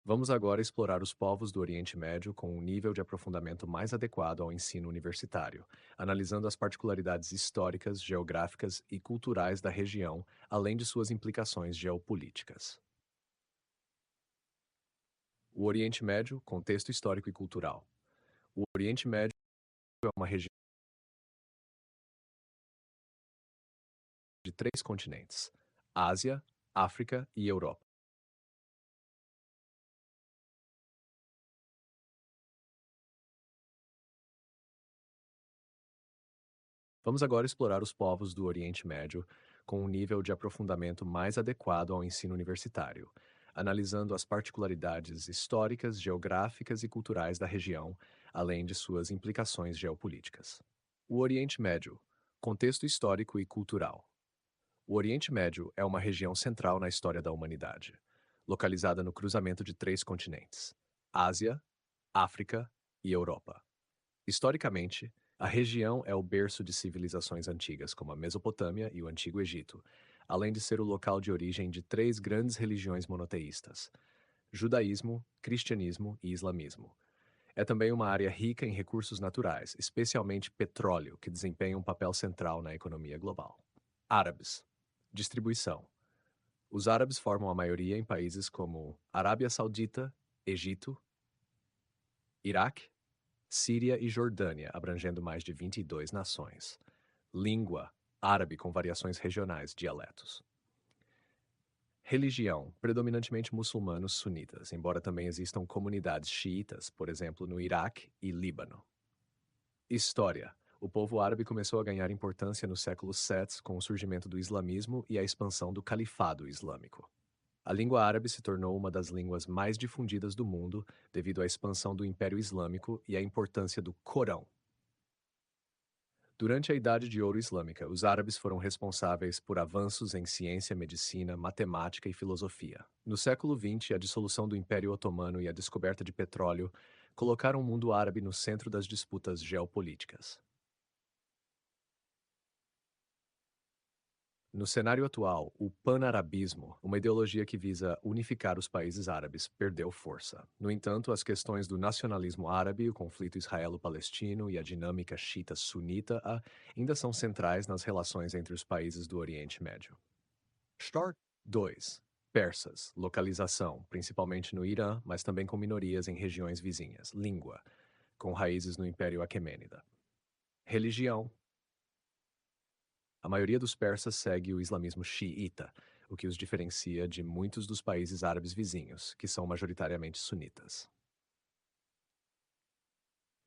Vamos agora explorar os povos do Oriente Médio com um nível de aprofundamento mais adequado ao ensino universitário, analisando as particularidades históricas, geográficas e culturais da região, além de suas implicações geopolíticas. O Oriente Médio, contexto histórico e cultural. O Oriente Médio é uma região de três continentes: Ásia, África e Europa. Vamos agora explorar os povos do Oriente Médio com um nível de aprofundamento mais adequado ao ensino universitário, analisando as particularidades históricas, geográficas e culturais da região, além de suas implicações geopolíticas. O Oriente Médio, contexto histórico e cultural. O Oriente Médio é uma região central na história da humanidade, localizada no cruzamento de três continentes: Ásia, África e Europa. Historicamente, a região é o berço de civilizações antigas, como a Mesopotâmia e o Antigo Egito, além de ser o local de origem de três grandes religiões monoteístas: judaísmo, cristianismo e islamismo. É também uma área rica em recursos naturais, especialmente petróleo, que desempenha um papel central na economia global. Árabes. Distribuição. Os árabes formam a maioria em países como Arábia Saudita, Egito, Iraque, Síria e Jordânia, abrangendo mais de 22 nações. Língua: árabe com variações regionais, dialetos. Religião: predominantemente muçulmanos sunitas, embora também existam comunidades xiitas, por exemplo, no Iraque e Líbano. História: o povo árabe começou a ganhar importância no século VII com o surgimento do islamismo e a expansão do califado islâmico. A língua árabe se tornou uma das línguas mais difundidas do mundo devido à expansão do Império Islâmico e à importância do Corão. Durante a Idade de Ouro Islâmica, os árabes foram responsáveis por avanços em ciência, medicina, matemática e filosofia. No século XX, a dissolução do Império Otomano e a descoberta de petróleo colocaram o mundo árabe no centro das disputas geopolíticas. No cenário atual, o panarabismo, uma ideologia que visa unificar os países árabes, perdeu força. No entanto, as questões do nacionalismo árabe, o conflito israelo-palestino e a dinâmica xiita-sunita ainda são centrais nas relações entre os países do Oriente Médio. Start 2. Persas, localização, principalmente no Irã, mas também com minorias em regiões vizinhas. Língua, com raízes no Império Aquemênida. Religião, a maioria dos persas segue o islamismo xiita, o que os diferencia de muitos dos países árabes vizinhos, que são majoritariamente sunitas.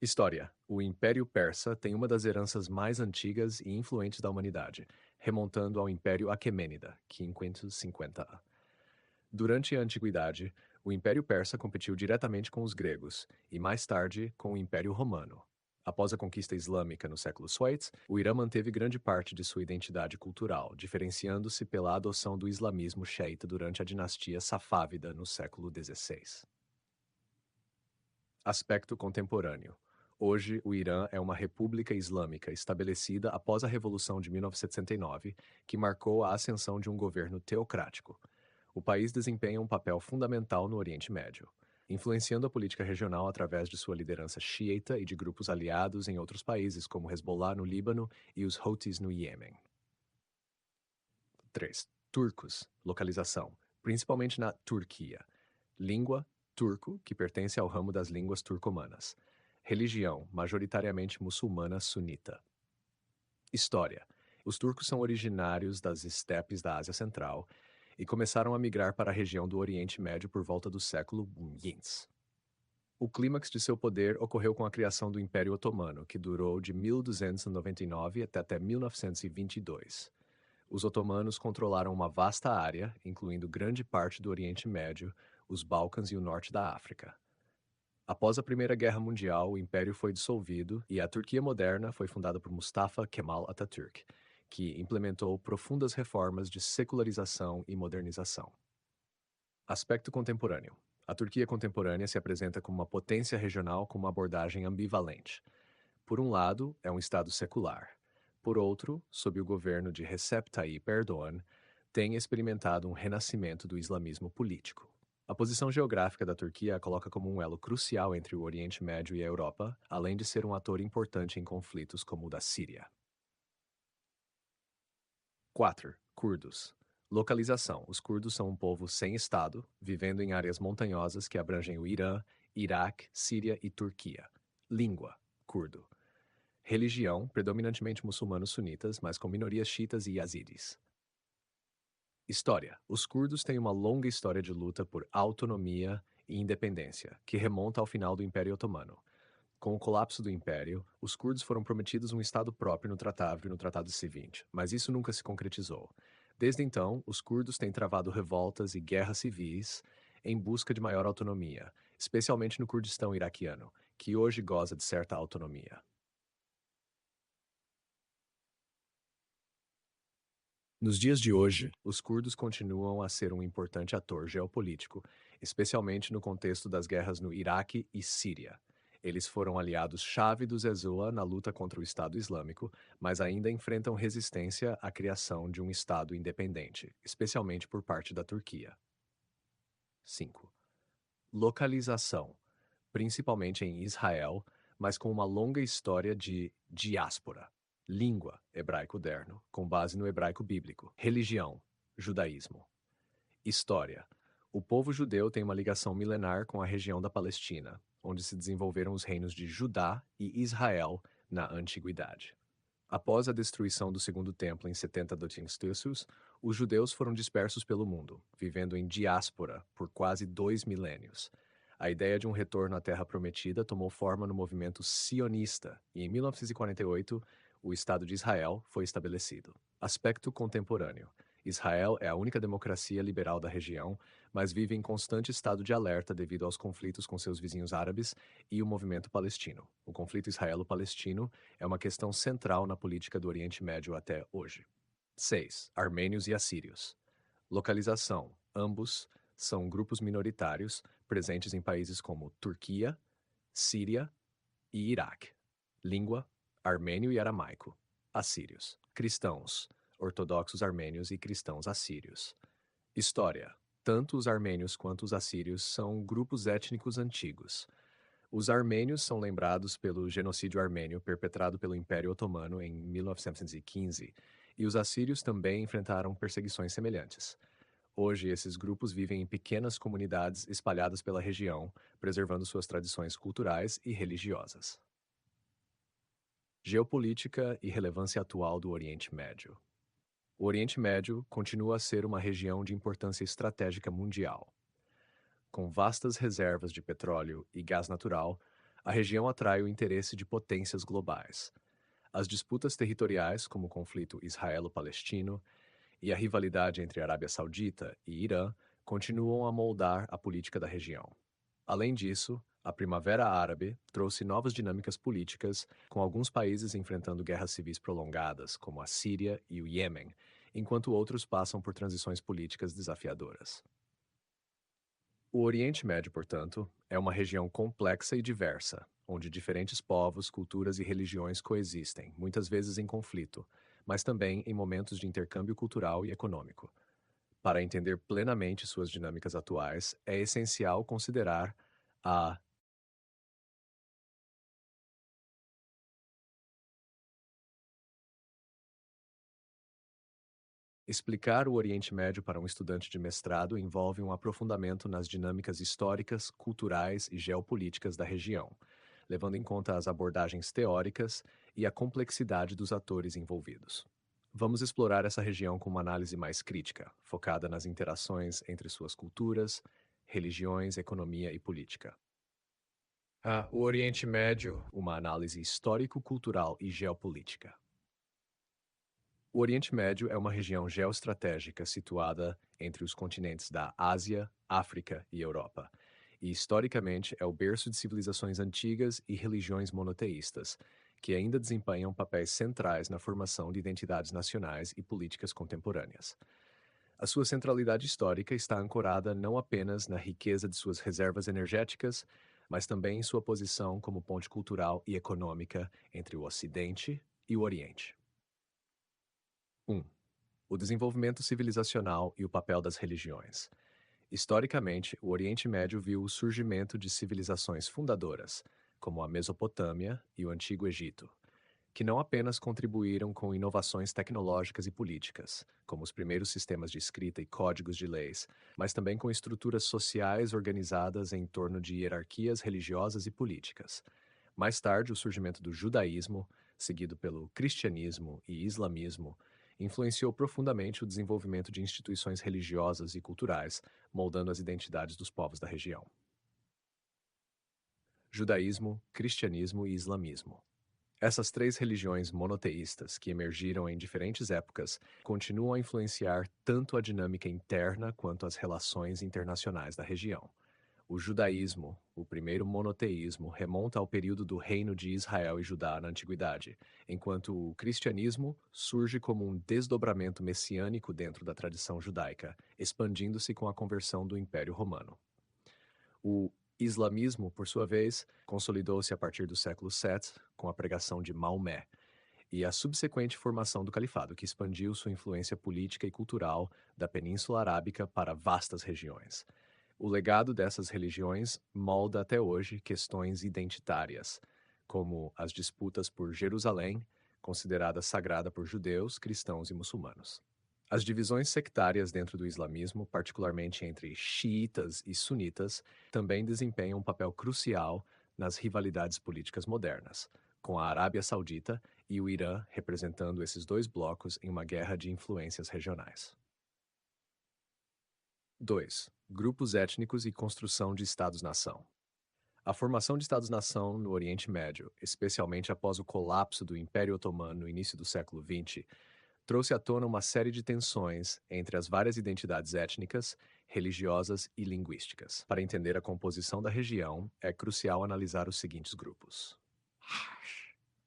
História: o Império Persa tem uma das heranças mais antigas e influentes da humanidade, remontando ao Império Aquemênida, 550 a. Durante a Antiguidade, o Império Persa competiu diretamente com os gregos e, mais tarde, com o Império Romano. Após a conquista islâmica no século VIII, o Irã manteve grande parte de sua identidade cultural, diferenciando-se pela adoção do islamismo xiita durante a dinastia safávida no século XVI. Aspecto contemporâneo. Hoje, o Irã é uma república islâmica estabelecida após a Revolução de 1969, que marcou a ascensão de um governo teocrático. O país desempenha um papel fundamental no Oriente Médio, influenciando a política regional através de sua liderança xiita e de grupos aliados em outros países, como Hezbollah no Líbano e os Houthis no Iêmen. 3. Turcos. Localização. Principalmente na Turquia. Língua: turco, que pertence ao ramo das línguas turcomanas. Religião: majoritariamente muçulmana sunita. História: os turcos são originários das estepes da Ásia Central e começaram a migrar para a região do Oriente Médio por volta do século XX. O clímax de seu poder ocorreu com a criação do Império Otomano, que durou de 1299 até 1922. Os otomanos controlaram uma vasta área, incluindo grande parte do Oriente Médio, os Balcãs e o norte da África. Após a Primeira Guerra Mundial, o império foi dissolvido e a Turquia moderna foi fundada por Mustafa Kemal Atatürk, que implementou profundas reformas de secularização e modernização. Aspecto contemporâneo. A Turquia contemporânea se apresenta como uma potência regional com uma abordagem ambivalente. Por um lado, é um Estado secular. Por outro, sob o governo de Recep Tayyip Erdogan, tem experimentado um renascimento do islamismo político. A posição geográfica da Turquia a coloca como um elo crucial entre o Oriente Médio e a Europa, além de ser um ator importante em conflitos como o da Síria. 4. Curdos. Localização: os curdos são um povo sem Estado, vivendo em áreas montanhosas que abrangem o Irã, Iraque, Síria e Turquia. Língua: curdo. Religião: predominantemente muçulmanos sunitas, mas com minorias xiitas e yazidis. História: os curdos têm uma longa história de luta por autonomia e independência, que remonta ao final do Império Otomano. Com o colapso do Império, os curdos foram prometidos um Estado próprio no Tratado de Sivint, mas isso nunca se concretizou. Desde então, os curdos têm travado revoltas e guerras civis em busca de maior autonomia, especialmente no Kurdistão iraquiano, que hoje goza de certa autonomia. Nos dias de hoje, os curdos continuam a ser um importante ator geopolítico, especialmente no contexto das guerras no Iraque e Síria. Eles foram aliados-chave do Hezbollah na luta contra o Estado Islâmico, mas ainda enfrentam resistência à criação de um Estado independente, especialmente por parte da Turquia. 5. Localização: principalmente em Israel, mas com uma longa história de diáspora. Língua: hebraico-derno, com base no hebraico bíblico. Religião: judaísmo. História: o povo judeu tem uma ligação milenar com a região da Palestina, onde se desenvolveram os reinos de Judá e Israel na antiguidade. Após a destruição do Segundo Templo em 70 d.C., os judeus foram dispersos pelo mundo, vivendo em diáspora por quase 2 milênios. A ideia de um retorno à Terra Prometida tomou forma no movimento sionista e, em 1948, o Estado de Israel foi estabelecido. Aspecto contemporâneo: Israel é a única democracia liberal da região, mas vive em constante estado de alerta devido aos conflitos com seus vizinhos árabes e o movimento palestino. O conflito israelo-palestino é uma questão central na política do Oriente Médio até hoje. 6. Armênios e assírios. Localização: ambos são grupos minoritários presentes em países como Turquia, Síria e Iraque. Língua: armênio e aramaico. Assírios. Cristãos: ortodoxos armênios e cristãos assírios. História: tanto os armênios quanto os assírios são grupos étnicos antigos. Os armênios são lembrados pelo genocídio armênio perpetrado pelo Império Otomano em 1915, e os assírios também enfrentaram perseguições semelhantes. Hoje, esses grupos vivem em pequenas comunidades espalhadas pela região, preservando suas tradições culturais e religiosas. Geopolítica e relevância atual do Oriente Médio. O Oriente Médio continua a ser uma região de importância estratégica mundial. Com vastas reservas de petróleo e gás natural, a região atrai o interesse de potências globais. As disputas territoriais, como o conflito israelo-palestino e a rivalidade entre Arábia Saudita e Irã, continuam a moldar a política da região. Além disso, a Primavera Árabe trouxe novas dinâmicas políticas, com alguns países enfrentando guerras civis prolongadas, como a Síria e o Iêmen, enquanto outros passam por transições políticas desafiadoras. O Oriente Médio, portanto, é uma região complexa e diversa, onde diferentes povos, culturas e religiões coexistem, muitas vezes em conflito, mas também em momentos de intercâmbio cultural e econômico. Para entender plenamente suas dinâmicas atuais, é essencial considerar a explicar o Oriente Médio para um estudante de mestrado envolve um aprofundamento nas dinâmicas históricas, culturais e geopolíticas da região, levando em conta as abordagens teóricas e a complexidade dos atores envolvidos. Vamos explorar essa região com uma análise mais crítica, focada nas interações entre suas culturas, religiões, economia e política. O Oriente Médio, uma análise histórico-cultural e geopolítica. O Oriente Médio é uma região geoestratégica situada entre os continentes da Ásia, África e Europa, e historicamente é o berço de civilizações antigas e religiões monoteístas, que ainda desempenham papéis centrais na formação de identidades nacionais e políticas contemporâneas. A sua centralidade histórica está ancorada não apenas na riqueza de suas reservas energéticas, mas também em sua posição como ponte cultural e econômica entre o Ocidente e o Oriente. 1. O desenvolvimento civilizacional e o papel das religiões. Historicamente, o Oriente Médio viu o surgimento de civilizações fundadoras, como a Mesopotâmia e o Antigo Egito, que não apenas contribuíram com inovações tecnológicas e políticas, como os primeiros sistemas de escrita e códigos de leis, mas também com estruturas sociais organizadas em torno de hierarquias religiosas e políticas. Mais tarde, o surgimento do judaísmo, seguido pelo cristianismo e islamismo, influenciou profundamente o desenvolvimento de instituições religiosas e culturais, moldando as identidades dos povos da região. Judaísmo, cristianismo e islamismo. Essas três religiões monoteístas, que emergiram em diferentes épocas, continuam a influenciar tanto a dinâmica interna quanto as relações internacionais da região. O judaísmo, o primeiro monoteísmo, remonta ao período do reino de Israel e Judá na antiguidade, enquanto o cristianismo surge como um desdobramento messiânico dentro da tradição judaica, expandindo-se com a conversão do Império Romano. O islamismo, por sua vez, consolidou-se a partir do século VII, com a pregação de Maomé, e a subsequente formação do califado, que expandiu sua influência política e cultural da Península Arábica para vastas regiões. O legado dessas religiões molda até hoje questões identitárias, como as disputas por Jerusalém, considerada sagrada por judeus, cristãos e muçulmanos. As divisões sectárias dentro do islamismo, particularmente entre xiitas e sunitas, também desempenham um papel crucial nas rivalidades políticas modernas, com a Arábia Saudita e o Irã representando esses dois blocos em uma guerra de influências regionais. 2. Grupos étnicos e construção de Estados-nação. A formação de Estados-nação no Oriente Médio, especialmente após o colapso do Império Otomano no início do século XX, trouxe à tona uma série de tensões entre as várias identidades étnicas, religiosas e linguísticas. Para entender a composição da região, é crucial analisar os seguintes grupos.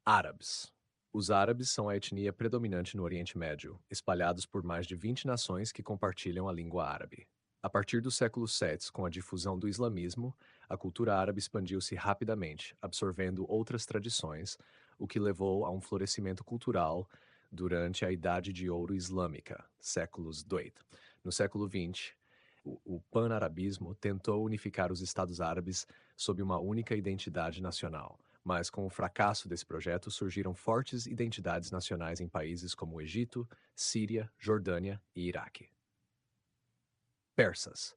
Árabes. Os árabes são a etnia predominante no Oriente Médio, espalhados por mais de 20 nações que compartilham a língua árabe. A partir do século VII, com a difusão do islamismo, a cultura árabe expandiu-se rapidamente, absorvendo outras tradições, o que levou a um florescimento cultural durante a Idade de Ouro Islâmica, séculos II. No século XX, o pan-arabismo tentou unificar os Estados Árabes sob uma única identidade nacional, mas com o fracasso desse projeto surgiram fortes identidades nacionais em países como o Egito, Síria, Jordânia e Iraque. Persas.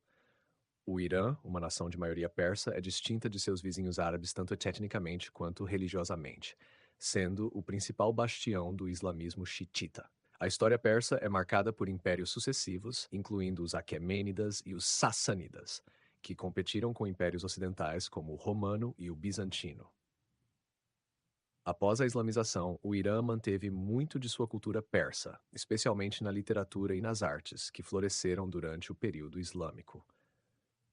O Irã, uma nação de maioria persa, é distinta de seus vizinhos árabes tanto etnicamente quanto religiosamente, sendo o principal bastião do islamismo xiitita. A história persa é marcada por impérios sucessivos, incluindo os Aquemênidas e os Sassânidas, que competiram com impérios ocidentais como o Romano e o Bizantino. Após a islamização, o Irã manteve muito de sua cultura persa, especialmente na literatura e nas artes, que floresceram durante o período islâmico.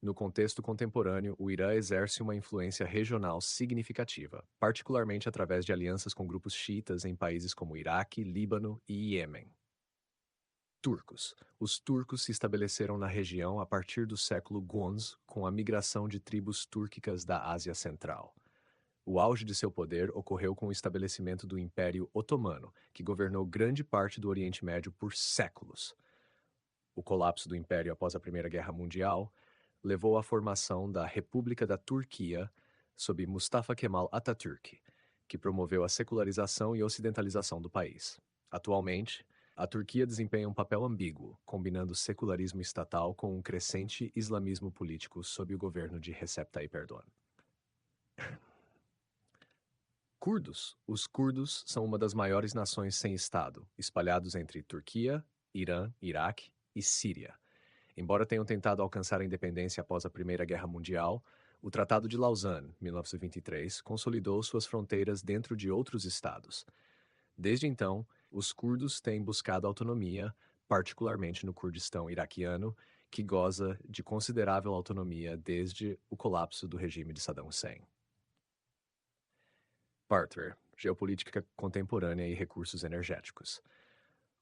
No contexto contemporâneo, o Irã exerce uma influência regional significativa, particularmente através de alianças com grupos xiitas em países como Iraque, Líbano e Iêmen. Turcos. Os turcos se estabeleceram na região a partir do século XI, com a migração de tribos túrquicas da Ásia Central. O auge de seu poder ocorreu com o estabelecimento do Império Otomano, que governou grande parte do Oriente Médio por séculos. O colapso do Império após a Primeira Guerra Mundial levou à formação da República da Turquia sob Mustafa Kemal Atatürk, que promoveu a secularização e ocidentalização do país. Atualmente, a Turquia desempenha um papel ambíguo, combinando secularismo estatal com um crescente islamismo político sob o governo de Recep Tayyip Erdogan. Curdos. Os curdos são uma das maiores nações sem Estado, espalhados entre Turquia, Irã, Iraque e Síria. Embora tenham tentado alcançar a independência após a Primeira Guerra Mundial, o Tratado de Lausanne, 1923, consolidou suas fronteiras dentro de outros estados. Desde então, os curdos têm buscado autonomia, particularmente no Kurdistão iraquiano, que goza de considerável autonomia desde o colapso do regime de Saddam Hussein. Barter, Geopolítica Contemporânea e Recursos Energéticos.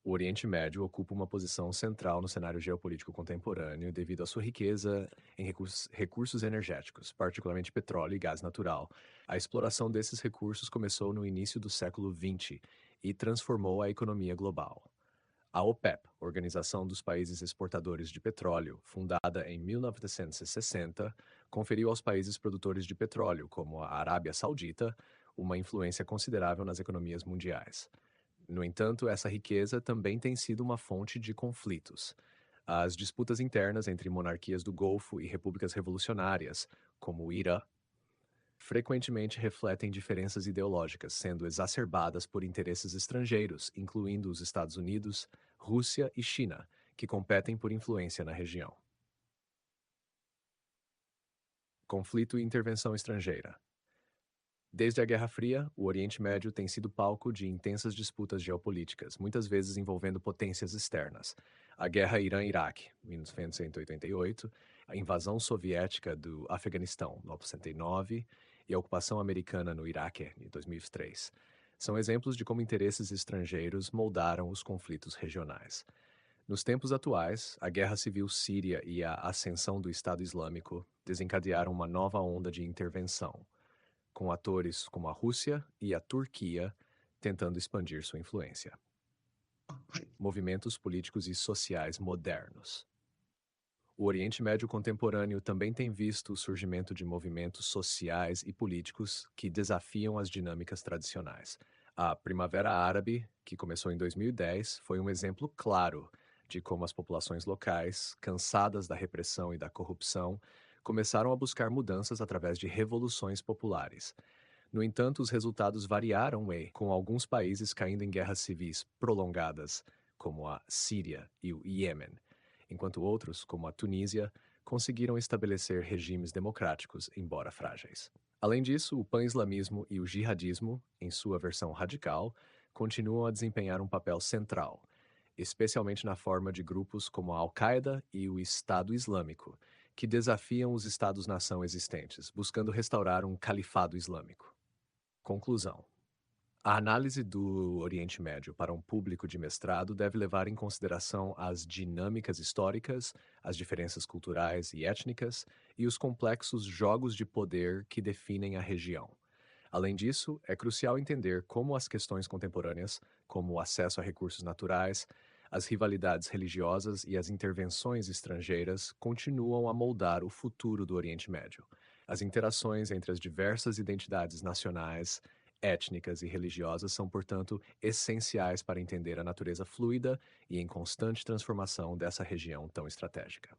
O Oriente Médio ocupa uma posição central no cenário geopolítico contemporâneo devido à sua riqueza em recursos energéticos, particularmente petróleo e gás natural. A exploração desses recursos começou no início do século XX e transformou a economia global. A OPEP, Organização dos Países Exportadores de Petróleo, fundada em 1960, conferiu aos países produtores de petróleo, como a Arábia Saudita, uma influência considerável nas economias mundiais. No entanto, essa riqueza também tem sido uma fonte de conflitos. As disputas internas entre monarquias do Golfo e repúblicas revolucionárias, como o Irã, frequentemente refletem diferenças ideológicas, sendo exacerbadas por interesses estrangeiros, incluindo os Estados Unidos, Rússia e China, que competem por influência na região. Conflito e intervenção estrangeira. Desde a Guerra Fria, o Oriente Médio tem sido palco de intensas disputas geopolíticas, muitas vezes envolvendo potências externas. A Guerra Irã-Iraque, 1988, a invasão soviética do Afeganistão, 1969, e a ocupação americana no Iraque, em 2003. São exemplos de como interesses estrangeiros moldaram os conflitos regionais. Nos tempos atuais, a Guerra Civil Síria e a ascensão do Estado Islâmico desencadearam uma nova onda de intervenção, com atores como a Rússia e a Turquia tentando expandir sua influência. Movimentos políticos e sociais modernos. O Oriente Médio contemporâneo também tem visto o surgimento de movimentos sociais e políticos que desafiam as dinâmicas tradicionais. A Primavera Árabe, que começou em 2010, foi um exemplo claro de como as populações locais, cansadas da repressão e da corrupção, começaram a buscar mudanças através de revoluções populares. No entanto, os resultados variaram com alguns países caindo em guerras civis prolongadas, como a Síria e o Iêmen, enquanto outros, como a Tunísia, conseguiram estabelecer regimes democráticos, embora frágeis. Além disso, o pan-islamismo e o jihadismo, em sua versão radical, continuam a desempenhar um papel central, especialmente na forma de grupos como a Al-Qaeda e o Estado Islâmico, que desafiam os estados-nação existentes, buscando restaurar um califado islâmico. Conclusão: a análise do Oriente Médio para um público de mestrado deve levar em consideração as dinâmicas históricas, as diferenças culturais e étnicas e os complexos jogos de poder que definem a região. Além disso, é crucial entender como as questões contemporâneas, como o acesso a recursos naturais, as rivalidades religiosas e as intervenções estrangeiras, continuam a moldar o futuro do Oriente Médio. As interações entre as diversas identidades nacionais, étnicas e religiosas são, portanto, essenciais para entender a natureza fluida e em constante transformação dessa região tão estratégica.